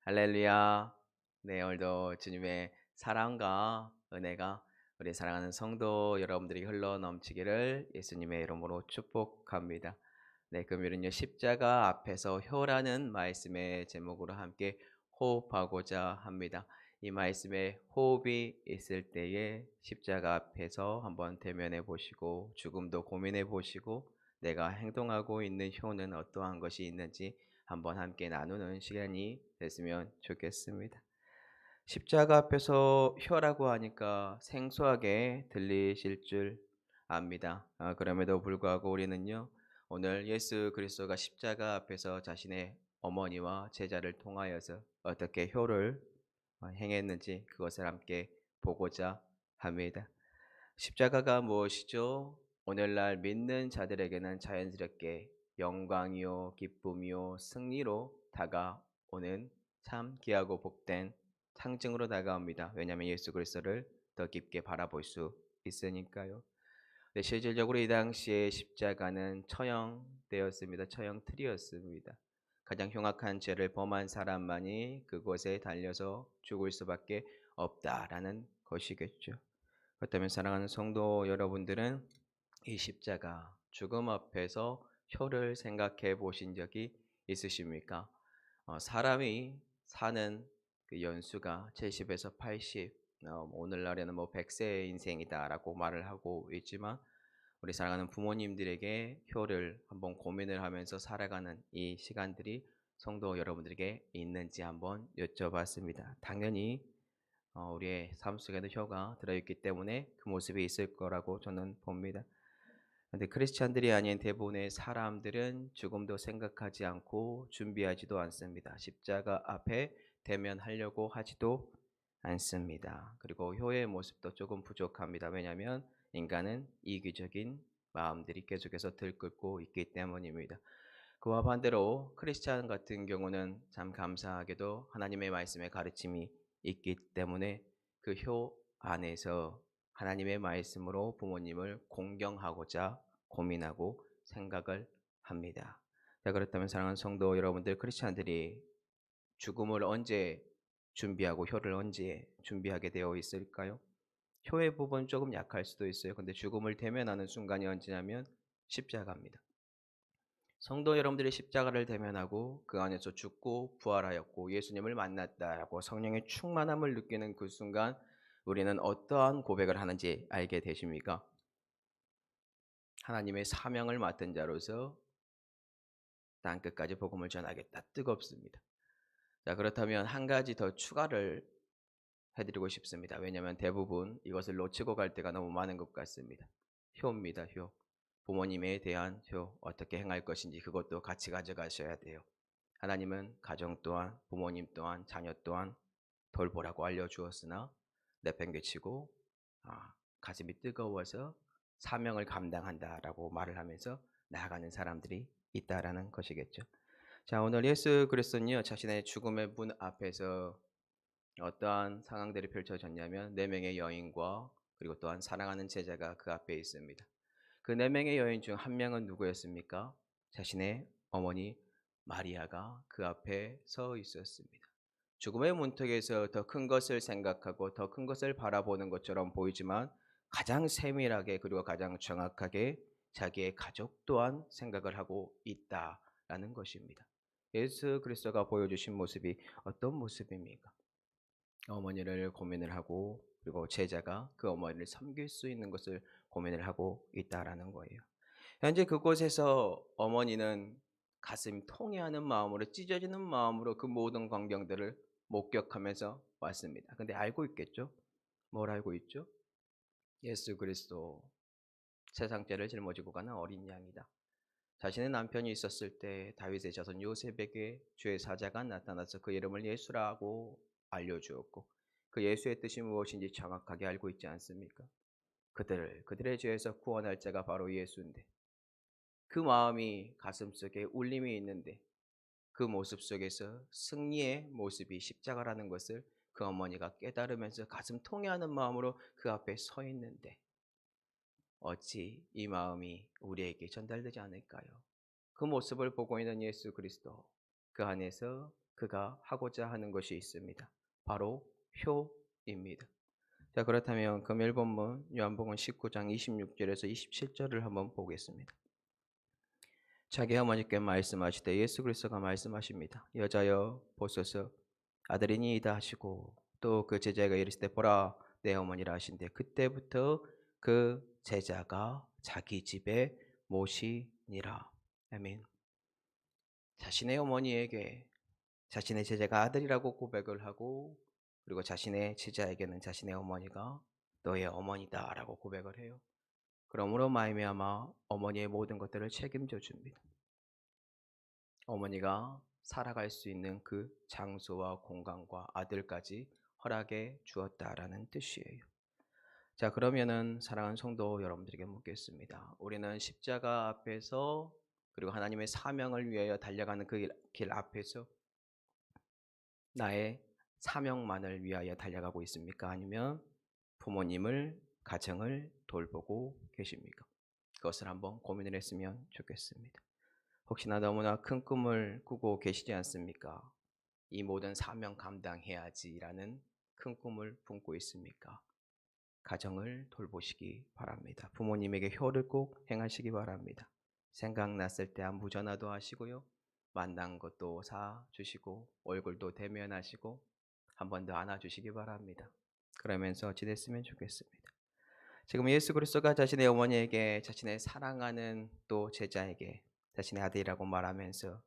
할렐루야. 네, 오늘도 주님의 사랑과 은혜가 우리 사랑하는 성도 여러분들이 흘러 넘치기를 예수님의 이름으로 축복합니다. 네, 금요일은요, 십자가 앞에서 효라는 말씀의 제목으로 함께 호흡하고자 합니다. 이 말씀에 호흡이 있을 때에 십자가 앞에서 한번 대면해 보시고 죽음도 고민해 보시고 내가 행동하고 있는 효는 어떠한 것이 있는지 한번 함께 나누는 시간이 됐으면 좋겠습니다. 십자가 앞에서 혀라고 하니까 생소하게 들리실 줄 압니다. 그럼에도 불구하고 우리는요, 오늘 예수 그리스도가 십자가 앞에서 자신의 어머니와 제자를 통하여서 어떻게 효를 행했는지 그것을 함께 보고자 합니다. 십자가가 무엇이죠? 오늘날 믿는 자들에게는 자연스럽게 영광이요, 기쁨이요, 승리로 다가오는 참 귀하고 복된 상징으로 다가옵니다. 왜냐하면 예수 그리스도를 더 깊게 바라볼 수 있으니까요. 네, 실질적으로 이 당시에 십자가는 처형되었습니다. 처형틀이었습니다. 가장 흉악한 죄를 범한 사람만이 그곳에 달려서 죽을 수밖에 없다라는 것이겠죠. 그렇다면 사랑하는 성도 여러분들은 이 십자가 죽음 앞에서 효를 생각해 보신 적이 있으십니까? 사람이 사는 그 연수가 70에서 80, 오늘날에는 뭐 100세의 인생이다라고 말을 하고 있지만 우리 사랑하는 부모님들에게 효를 한번 고민을 하면서 살아가는 이 시간들이 성도 여러분들에게 있는지 한번 여쭤봤습니다. 당연히 우리의 삶 속에도 효가 들어있기 때문에 그 모습이 있을 거라고 저는 봅니다. 근데 크리스찬들이 아닌 대부분의 사람들은 죽음도 생각하지 않고 준비하지도 않습니다. 십자가 앞에 대면하려고 하지도 않습니다. 그리고 효의 모습도 조금 부족합니다. 왜냐하면 인간은 이기적인 마음들이 계속해서 들끓고 있기 때문입니다. 그와 반대로 크리스찬 같은 경우는 참 감사하게도 하나님의 말씀의 가르침이 있기 때문에 그 효 안에서 하나님의 말씀으로 부모님을 공경하고자 고민하고 생각을 합니다. 자, 그렇다면 사랑하는 성도 여러분들, 크리스찬들이 죽음을 언제 준비하고 효를 언제 준비하게 되어 있을까요? 효의 부분 조금 약할 수도 있어요. 근데 죽음을 대면하는 순간이 언제냐면 십자가입니다. 성도 여러분들이 십자가를 대면하고 그 안에서 죽고 부활하였고 예수님을 만났다라고 성령의 충만함을 느끼는 그 순간 우리는 어떠한 고백을 하는지 알게 되십니까? 하나님의 사명을 맡은 자로서 땅끝까지 복음을 전하겠다. 뜨겁습니다. 자, 그렇다면 한 가지 더 추가를 해드리고 싶습니다. 왜냐하면 대부분 이것을 놓치고 갈 때가 너무 많은 것 같습니다. 효입니다. 효. 부모님에 대한 효. 어떻게 행할 것인지 그것도 같이 가져가셔야 돼요. 하나님은 가정 또한 부모님 또한 자녀 또한 돌보라고 알려주었으나 내팽개치고 가슴이 뜨거워서 사명을 감당한다라고 말을 하면서 나아가는 사람들이 있다라는 것이겠죠. 자, 오늘 예수 그리스도는요 자신의 죽음의 문 앞에서 어떠한 상황들이 펼쳐졌냐면 네 명의 여인과 그리고 또한 사랑하는 제자가 그 앞에 있습니다. 그 네 명의 여인 중 한 명은 누구였습니까? 자신의 어머니 마리아가 그 앞에 서 있었습니다. 죽음의 문턱에서 더 큰 것을 생각하고 더 큰 것을 바라보는 것처럼 보이지만 가장 세밀하게 그리고 가장 정확하게 자기의 가족 또한 생각을 하고 있다라는 것입니다. 예수 그리스도가 보여주신 모습이 어떤 모습입니까? 어머니를 고민을 하고 그리고 제자가 그 어머니를 섬길 수 있는 것을 고민을 하고 있다라는 거예요. 현재 그곳에서 어머니는 가슴이 통해하는 마음으로 찢어지는 마음으로 그 모든 광경들을 목격하면서 왔습니다. 근데 알고 있겠죠? 뭘 알고 있죠? 예수 그리스도 세상 죄를 짊어지고 가는 어린 양이다. 자신의 남편이 있었을 때 다윗의 자손 요셉에게 주의 사자가 나타나서 그 이름을 예수라고 알려주었고 그 예수의 뜻이 무엇인지 정확하게 알고 있지 않습니까? 그들의 죄에서 구원할 자가 바로 예수인데 그 마음이 가슴속에 울림이 있는데 그 모습 속에서 승리의 모습이 십자가라는 것을 그 어머니가 깨달으면서 가슴 통해하는 마음으로 그 앞에 서 있는데 어찌 이 마음이 우리에게 전달되지 않을까요? 그 모습을 보고 있는 예수 그리스도 그 안에서 그가 하고자 하는 것이 있습니다. 바로 효입니다. 자, 그렇다면 금일 본문 요한복음 19장 26절에서 27절을 한번 보겠습니다. 자기 어머니께 말씀하시되 예수 그리스도가 말씀하십니다. 여자여 보소서 아들이니이다 하시고 또 그 제자가 이르시되 보라 내 어머니라 하신대 그때부터 그 제자가 자기 집에 모시니라. 아멘. 자신의 어머니에게 자신의 제자가 아들이라고 고백을 하고 그리고 자신의 제자에게는 자신의 어머니가 너의 어머니다라고 고백을 해요. 그러므로 말미암아 어머니의 모든 것들을 책임져 줍니다. 어머니가 살아갈 수 있는 그 장소와 공간과 아들까지 허락해 주었다라는 뜻이에요. 자, 그러면은 사랑하는 성도 여러분들에게 묻겠습니다. 우리는 십자가 앞에서 그리고 하나님의 사명을 위하여 달려가는 그 길 앞에서 나의 사명만을 위하여 달려가고 있습니까? 아니면 부모님을, 가정을 돌보고 계십니까? 그것을 한번 고민을 했으면 좋겠습니다. 혹시나 너무나 큰 꿈을 꾸고 계시지 않습니까? 이 모든 사명 감당해야지라는 큰 꿈을 품고 있습니까? 가정을 돌보시기 바랍니다. 부모님에게 효를 꼭 행하시기 바랍니다. 생각났을 때 안부 전화도 하시고요. 만난 것도 사주시고 얼굴도 대면하시고 한 번 더 안아주시기 바랍니다. 그러면서 지냈으면 좋겠습니다. 지금 예수 그리스도가 자신의 어머니에게 자신의 사랑하는 또 제자에게 자신의 아들이라고 말하면서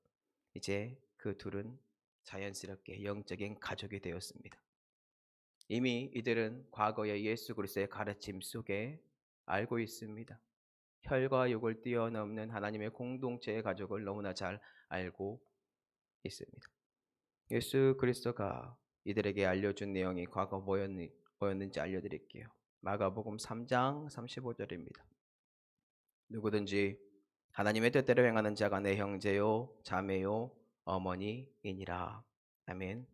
이제 그 둘은 자연스럽게 영적인 가족이 되었습니다. 이미 이들은 과거의 예수 그리스도의 가르침 속에 알고 있습니다. 혈과 육을 뛰어넘는 하나님의 공동체의 가족을 너무나 잘 알고 있습니다. 예수 그리스도가 이들에게 알려준 내용이 과거 뭐였는지 알려드릴게요. 마가복음 3장 35절입니다. 누구든지 하나님의 뜻대로 행하는 자가 내 형제요 자매요 어머니이니라. 아멘.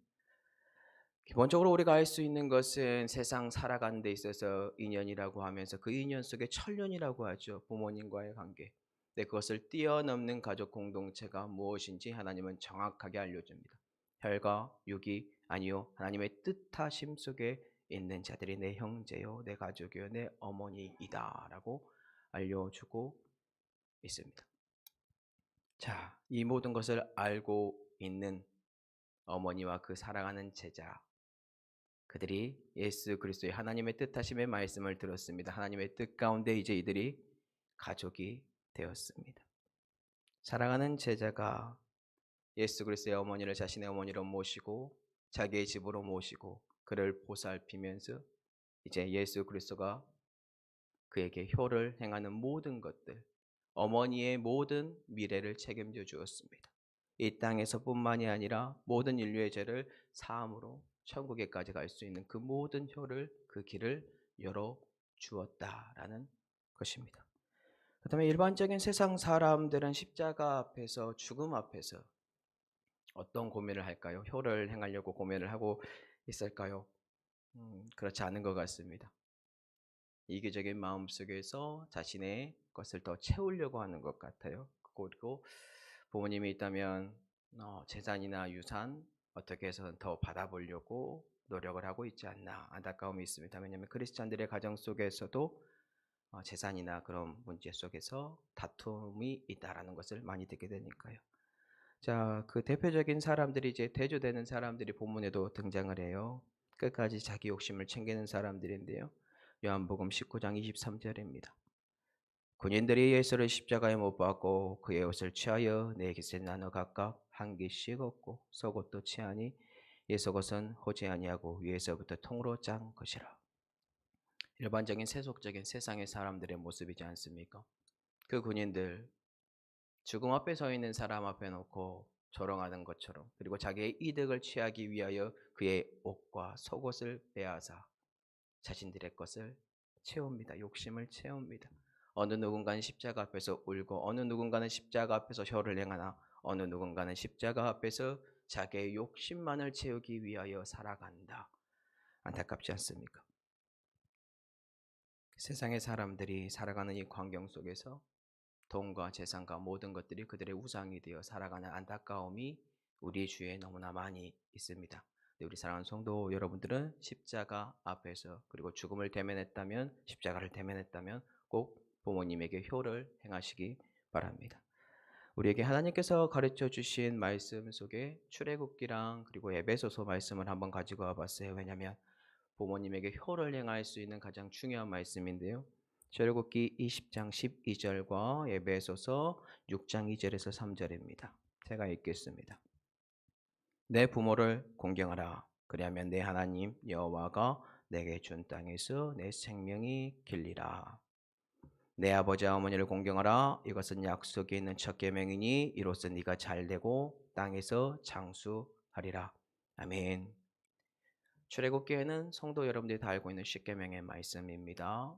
기본적으로 우리가 알 수 있는 것은 세상 살아가는 데 있어서 인연이라고 하면서 그 인연 속에 천륜이라고 하죠. 부모님과의 관계. 근데 그것을 뛰어넘는 가족 공동체가 무엇인지 하나님은 정확하게 알려줍니다. 혈과 육이 아니요 하나님의 뜻하심 속에 있는 자들이 내 형제요 내 가족이요 내 어머니이다라고 알려주고 있습니다. 자, 이 모든 것을 알고 있는 어머니와 그 사랑하는 제자 그들이 예수 그리스도의 하나님의 뜻하심의 말씀을 들었습니다. 하나님의 뜻 가운데 이제 이들이 가족이 되었습니다. 사랑하는 제자가 예수 그리스도의 어머니를 자신의 어머니로 모시고 자기의 집으로 모시고 그를 보살피면서 이제 예수 그리스도가 그에게 효를 행하는 모든 것들, 어머니의 모든 미래를 책임져 주었습니다. 이 땅에서뿐만이 아니라 모든 인류의 죄를 사함으로 천국에까지 갈 수 있는 그 모든 효를 그 길을 열어 주었다라는 것입니다. 그렇다면 일반적인 세상 사람들은 십자가 앞에서 죽음 앞에서 어떤 고민을 할까요? 효를 행하려고 고민을 하고 있을까요? 그렇지 않은 것 같습니다. 이기적인 마음 속에서 자신의 것을 더 채우려고 하는 것 같아요. 그리고 부모님이 있다면 재산이나 유산 어떻게 해서든 더 받아보려고 노력을 하고 있지 않나 안타까움이 있습니다. 왜냐하면 크리스찬들의 가정 속에서도 재산이나 그런 문제 속에서 다툼이 있다라는 것을 많이 듣게 되니까요. 자, 그 대표적인 사람들이 이제 대조되는 사람들이 본문에도 등장을 해요. 끝까지 자기 욕심을 챙기는 사람들인데요. 요한복음 19장 23절입니다. 군인들이 예수를 십자가에 못 박고 그의 옷을 취하여 네 깃에 나눠 각각 한 깃씩 얻고 속옷도 취하니 이 속옷은 호지 아니하고 위에서부터 통으로 짠 것이라. 일반적인 세속적인 세상의 사람들의 모습이지 않습니까? 그 군인들 죽음 앞에 서 있는 사람 앞에 놓고 조롱하는 것처럼 그리고 자기의 이득을 취하기 위하여 그의 옷과 속옷을 빼앗아 자신들의 것을 채웁니다. 욕심을 채웁니다. 어느 누군가는 십자가 앞에서 울고 어느 누군가는 십자가 앞에서 혀를 행하나 어느 누군가는 십자가 앞에서 자기의 욕심만을 채우기 위하여 살아간다. 안타깝지 않습니까? 세상의 사람들이 살아가는 이 광경 속에서 돈과 재산과 모든 것들이 그들의 우상이 되어 살아가는 안타까움이 우리 주위에 너무나 많이 있습니다. 근데 우리 사랑하는 성도 여러분들은 십자가 앞에서 그리고 죽음을 대면했다면 십자가를 대면했다면 꼭 부모님에게 효를 행하시기 바랍니다. 우리에게 하나님께서 가르쳐 주신 말씀 속에 출애굽기랑 그리고 에베소서 말씀을 한번 가지고 와봤어요. 왜냐하면 부모님에게 효를 행할 수 있는 가장 중요한 말씀인데요. 출애굽기 20장 12절과 에베소서 6장 2절에서 3절입니다. 제가 읽겠습니다. 내 부모를 공경하라. 그리하면 내 하나님 여호와가 내게 준 땅에서 내 생명이 길리라. 내 아버지와 어머니를 공경하라. 이것은 약속에 있는 첫 계명이니 이로써 네가 잘되고 땅에서 장수하리라. 아멘. 출애굽기에는 성도 여러분들이 다 알고 있는 십계명의 말씀입니다.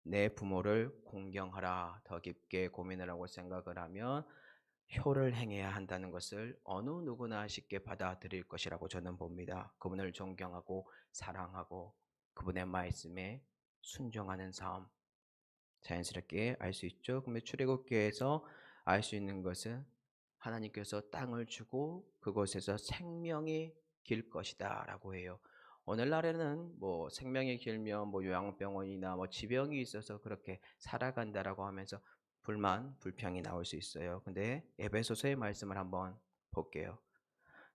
내 부모를 공경하라. 더 깊게 고민을 하고 생각을 하면 효를 행해야 한다는 것을 어느 누구나 쉽게 받아들일 것이라고 저는 봅니다. 그분을 존경하고 사랑하고 그분의 말씀에 순종하는 삶 자연스럽게 알 수 있죠. 그런데 출애굽기에서 알 수 있는 것은 하나님께서 땅을 주고 그곳에서 생명이 길 것이다라고 해요. 오늘날에는 뭐 생명이 길면 뭐 요양병원이나 뭐 지병이 있어서 그렇게 살아간다라고 하면서 불만, 불평이 나올 수 있어요. 근데 에베소서의 말씀을 한번 볼게요.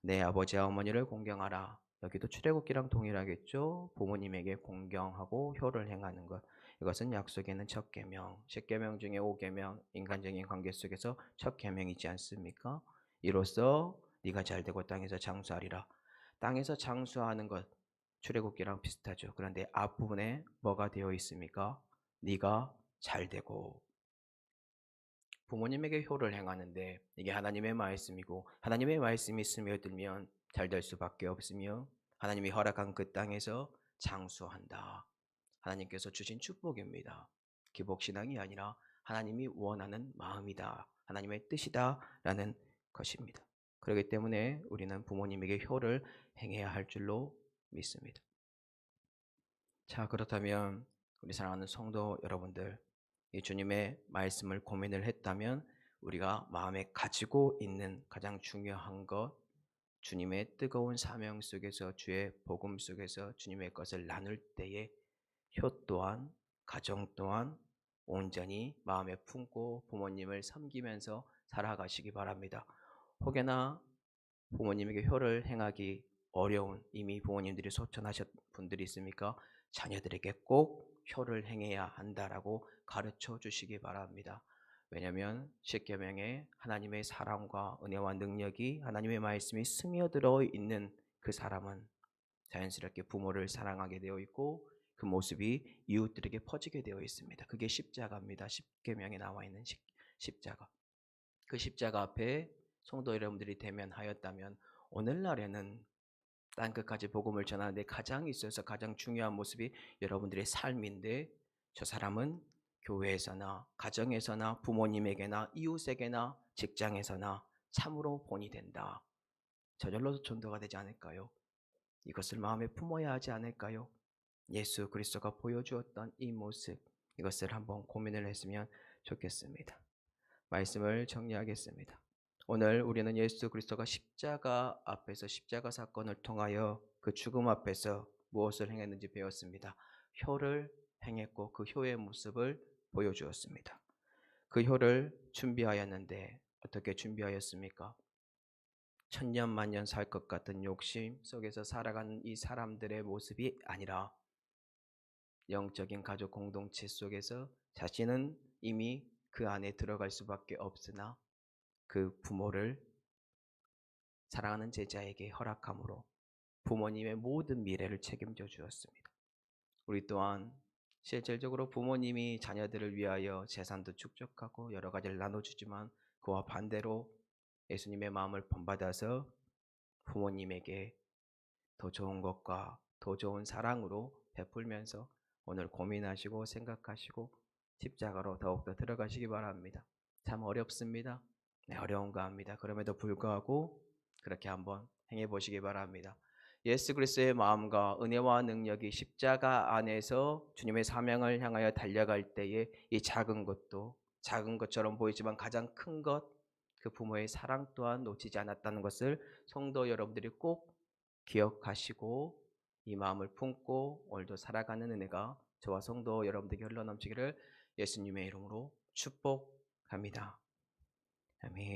내 아버지와 어머니를 공경하라. 여기도 출애굽기랑 동일하겠죠. 부모님에게 공경하고 효를 행하는 것. 이것은 약속에는 첫 계명, 십계명 중에 5계명, 인간적인 관계 속에서 첫 계명이지 않습니까? 이로써 네가 잘되고 땅에서 장수하리라. 땅에서 장수하는 것 출애굽기랑 비슷하죠. 그런데 앞부분에 뭐가 되어 있습니까? 네가 잘되고 부모님에게 효를 행하는데 이게 하나님의 말씀이고 하나님의 말씀이 스며들면 잘 될 수밖에 없으며 하나님이 허락한 그 땅에서 장수한다. 하나님께서 주신 축복입니다. 기복신앙이 아니라 하나님이 원하는 마음이다. 하나님의 뜻이다라는 것입니다. 그렇기 때문에 우리는 부모님에게 효를 행해야 할 줄로 믿습니다. 자, 그렇다면 우리 사랑하는 성도 여러분들, 이 주님의 말씀을 고민을 했다면 우리가 마음에 가지고 있는 가장 중요한 것, 주님의 뜨거운 사명 속에서 주의 복음 속에서 주님의 것을 나눌 때에 효 또한 가정 또한 온전히 마음에 품고 부모님을 섬기면서 살아가시기 바랍니다. 혹여나 부모님에게 효를 행하기 어려운 이미 부모님들이 소천하셨 분들이 있습니까? 자녀들에게 꼭 효를 행해야 한다라고 가르쳐 주시기 바랍니다. 왜냐하면 십계명에 하나님의 사랑과 은혜와 능력이 하나님의 말씀이 스며들어 있는 그 사람은 자연스럽게 부모를 사랑하게 되어 있고 그 모습이 이웃들에게 퍼지게 되어 있습니다. 그게 십자가입니다. 십계명에 나와 있는 십자가. 그 십자가 앞에 성도 여러분들이 대면하였다면 오늘날에는 땅끝까지 복음을 전하는데 가장 있어서 가장 중요한 모습이 여러분들의 삶인데 저 사람은 교회에서나 가정에서나 부모님에게나 이웃에게나 직장에서나 참으로 본이 된다. 저절로 전도가 되지 않을까요? 이것을 마음에 품어야 하지 않을까요? 예수 그리스도가 보여주었던 이 모습 이것을 한번 고민을 했으면 좋겠습니다. 말씀을 정리하겠습니다. 오늘 우리는 예수 그리스도가 십자가 앞에서 십자가 사건을 통하여 그 죽음 앞에서 무엇을 행했는지 배웠습니다. 효를 행했고 그 효의 모습을 보여주었습니다. 그 효를 준비하였는데 어떻게 준비하였습니까? 천년 만년 살 것 같은 욕심 속에서 살아가는 이 사람들의 모습이 아니라 영적인 가족 공동체 속에서 자신은 이미 그 안에 들어갈 수밖에 없으나 그 부모를 사랑하는 제자에게 허락함으로 부모님의 모든 미래를 책임져 주었습니다. 우리 또한 실질적으로 부모님이 자녀들을 위하여 재산도 축적하고 여러 가지를 나눠주지만 그와 반대로 예수님의 마음을 본받아서 부모님에게 더 좋은 것과 더 좋은 사랑으로 베풀면서 오늘 고민하시고 생각하시고 십자가로 더욱더 들어가시기 바랍니다. 참 어렵습니다. 네, 어려운가 합니다. 그럼에도 불구하고 그렇게 한번 행해 보시기 바랍니다. 예수 그리스도의 마음과 은혜와 능력이 십자가 안에서 주님의 사명을 향하여 달려갈 때에 이 작은 것도 작은 것처럼 보이지만 가장 큰 것, 그 부모의 사랑 또한 놓치지 않았다는 것을 성도 여러분들이 꼭 기억하시고 이 마음을 품고 오늘도 살아가는 은혜가 저와 성도 여러분들에게 흘러넘치기를 예수님의 이름으로 축복합니다. 아멘.